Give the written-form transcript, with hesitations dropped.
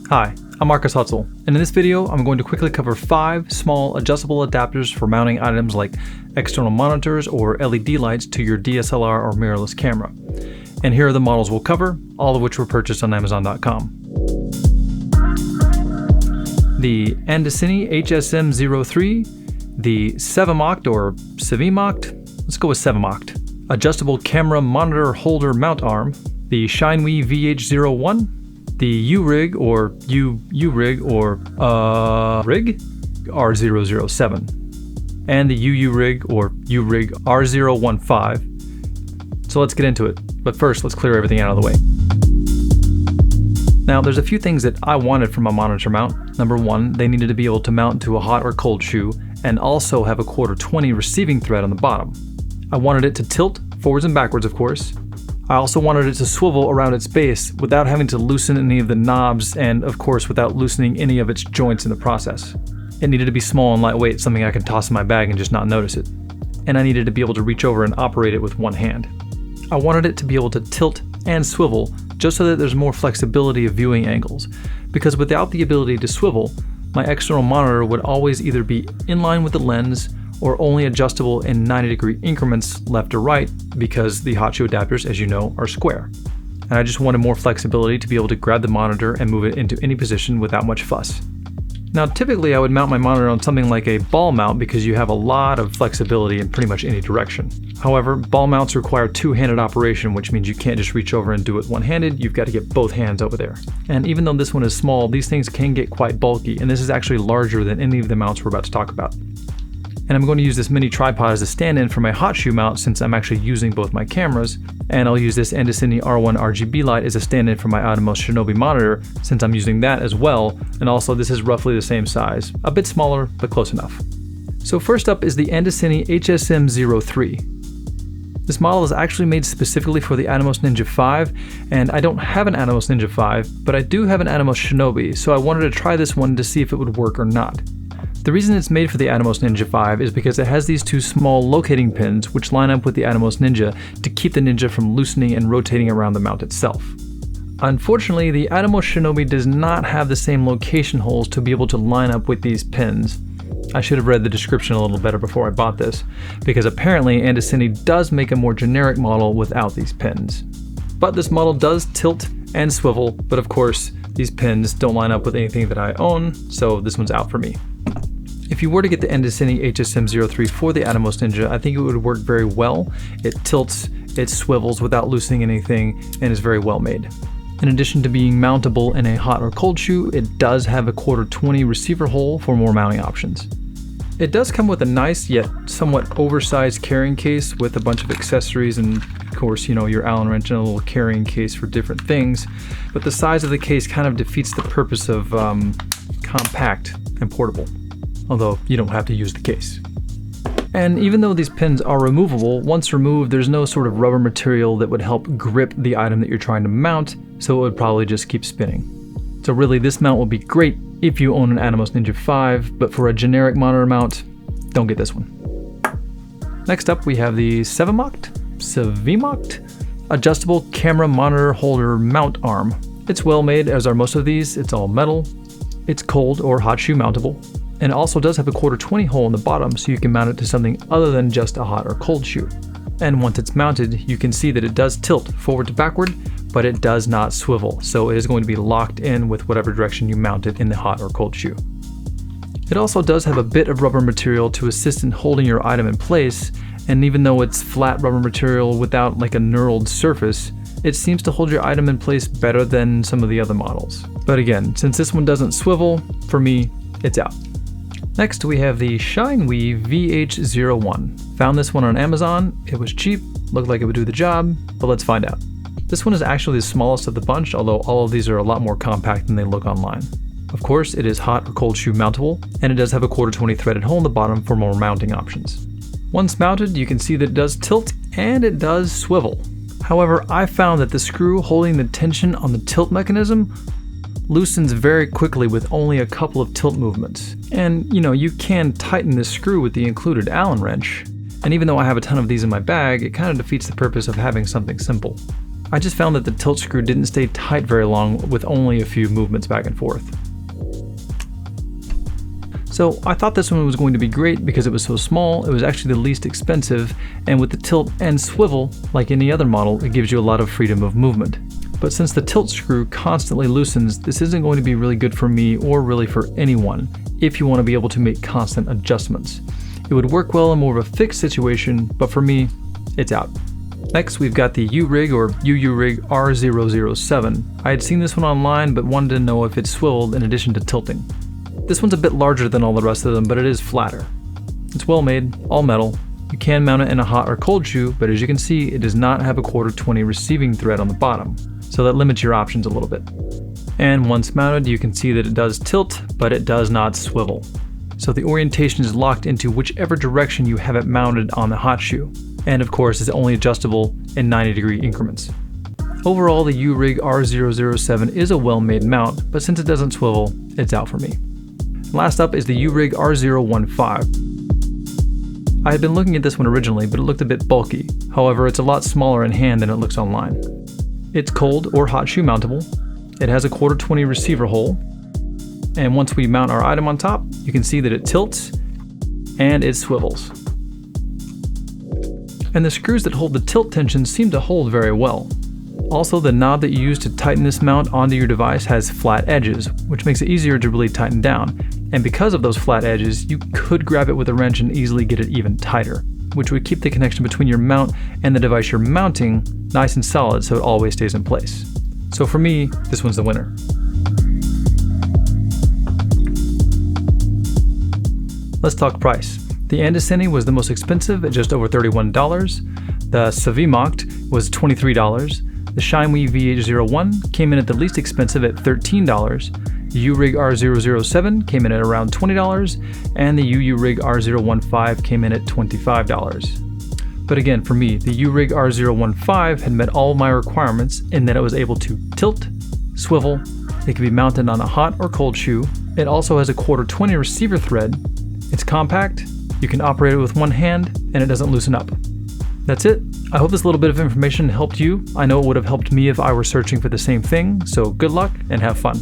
Hi, I'm Marcus Hutzel, and in this video I'm going to quickly cover 5 small adjustable adapters for mounting items like external monitors or LED lights to your DSLR or mirrorless camera. And here are the models we'll cover, all of which were purchased on Amazon.com. The Andoni HSM03, the sevimoct or sevimoct, let's go with sevimoct, adjustable camera monitor holder mount arm, the shineweave VH01, the URig R007, and the UURig R015. So let's get into it, but first let's clear everything out of the way. Now there's a few things that I wanted from a monitor mount. Number 1, they needed to be able to mount to a hot or cold shoe and also have a 1/4-20 receiving thread on the bottom. I wanted it to tilt forwards and backwards, of course. I also wanted it to swivel around its base without having to loosen any of the knobs and, of course, without loosening any of its joints in the process. It needed to be small and lightweight, something I can toss in my bag and just not notice it. And I needed to be able to reach over and operate it with one hand. I wanted it to be able to tilt and swivel just so that there's more flexibility of viewing angles, because without the ability to swivel, my external monitor would always either be in line with the lens or only adjustable in 90-degree increments left or right, because the hot shoe adapters, as you know, are square. And I just wanted more flexibility to be able to grab the monitor and move it into any position without much fuss. Now typically I would mount my monitor on something like a ball mount because you have a lot of flexibility in pretty much any direction. However, ball mounts require two-handed operation, which means you can't just reach over and do it one-handed, you've got to get both hands over there. And even though this one is small, these things can get quite bulky, and this is actually larger than any of the mounts we're about to talk about. And I'm going to use this mini tripod as a stand-in for my hot shoe mount since I'm actually using both my cameras, and I'll use this Andoni R1 RGB light as a stand-in for my Atomos Shinobi monitor since I'm using that as well, and also this is roughly the same size, a bit smaller but close enough. So first up is the Andoni HSM03. This model is actually made specifically for the Atomos Ninja 5, and I don't have an Atomos Ninja 5, but I do have an Atomos Shinobi, so I wanted to try this one to see if it would work or not. The reason it's made for the Atomos Ninja 5 is because it has these 2 small locating pins which line up with the Atomos Ninja to keep the Ninja from loosening and rotating around the mount itself. Unfortunately, the Atomos Shinobi does not have the same location holes to be able to line up with these pins. I should have read the description a little better before I bought this, because apparently Andoni does make a more generic model without these pins. But this model does tilt and swivel, but of course these pins don't line up with anything that I own, so this one's out for me. If you were to get the Andoni HSM03 for the Atomos Ninja, I think it would work very well. It tilts, it swivels without loosening anything, and is very well made. In addition to being mountable in a hot or cold shoe, it does have a 1/4-20 receiver hole for more mounting options. It does come with a nice yet somewhat oversized carrying case with a bunch of accessories and of course, you know, your Allen wrench and a little carrying case for different things, but the size of the case kind of defeats the purpose of compact and portable. Although you don't have to use the case. And even though these pins are removable, once removed there's no sort of rubber material that would help grip the item that you're trying to mount, so it would probably just keep spinning. So really this mount will be great if you own an Atomos Ninja 5, but for a generic monitor mount, don't get this one. Next up we have the sevimoct adjustable camera monitor holder mount arm. It's well made, as are most of these. It's all metal, it's cold or hot shoe mountable, and it also does have a 1/4-20 hole in the bottom so you can mount it to something other than just a hot or cold shoe. And once it's mounted, you can see that it does tilt forward to backward, but it does not swivel, so it is going to be locked in with whatever direction you mount it in the hot or cold shoe. It also does have a bit of rubber material to assist in holding your item in place, and even though it's flat rubber material without like a knurled surface, it seems to hold your item in place better than some of the other models. But again, since this one doesn't swivel, for me, it's out. Next we have the shineweave VH01. Found this one on Amazon, it was cheap, looked like it would do the job, but let's find out. This one is actually the smallest of the bunch, although all of these are a lot more compact than they look online. Of course, it is hot or cold shoe mountable, and it does have a 1/4-20 threaded hole in the bottom for more mounting options. Once mounted, you can see that it does tilt and it does swivel. However, I found that the screw holding the tension on the tilt mechanism loosens very quickly with only a couple of tilt movements. And you know, you can tighten this screw with the included Allen wrench, and even though I have a ton of these in my bag, it kind of defeats the purpose of having something simple. I just found that the tilt screw didn't stay tight very long with only a few movements back and forth. So I thought this one was going to be great because it was so small, it was actually the least expensive, and with the tilt and swivel, like any other model, it gives you a lot of freedom of movement. But since the tilt screw constantly loosens, this isn't going to be really good for me or really for anyone if you want to be able to make constant adjustments. It would work well in more of a fixed situation, but for me, it's out. Next, we've got the URig or UURig R007. I had seen this one online, but wanted to know if it swiveled in addition to tilting. This one's a bit larger than all the rest of them, but it is flatter. It's well made, all metal. You can mount it in a hot or cold shoe, but as you can see, it does not have a 1/4-20 receiving thread on the bottom, so that limits your options a little bit. And once mounted, you can see that it does tilt, but it does not swivel. So the orientation is locked into whichever direction you have it mounted on the hot shoe. And of course, it's only adjustable in 90-degree increments. Overall, the URig R007 is a well-made mount, but since it doesn't swivel, it's out for me. Last up is the URig R015. I had been looking at this one originally, but it looked a bit bulky. However, it's a lot smaller in hand than it looks online. It's cold or hot shoe mountable. It has a 1/4-20 receiver hole. And once we mount our item on top, you can see that it tilts and it swivels. And the screws that hold the tilt tension seem to hold very well. Also, the knob that you use to tighten this mount onto your device has flat edges, which makes it easier to really tighten down. And because of those flat edges, you could grab it with a wrench and easily get it even tighter, which would keep the connection between your mount and the device you're mounting nice and solid so it always stays in place. So for me, this one's the winner. Let's talk price. The Andoni was the most expensive at just over $31. The sevimoct was $23. The shineweave VH01 came in at the least expensive at $13. The URig R007 came in at around $20, and the UURig R015 came in at $25. But again, for me, the URig R015 had met all my requirements in that it was able to tilt, swivel, it can be mounted on a hot or cold shoe, it also has a 1/4-20 receiver thread, it's compact, you can operate it with one hand, and it doesn't loosen up. That's it. I hope this little bit of information helped you. I know it would have helped me if I were searching for the same thing, so good luck and have fun.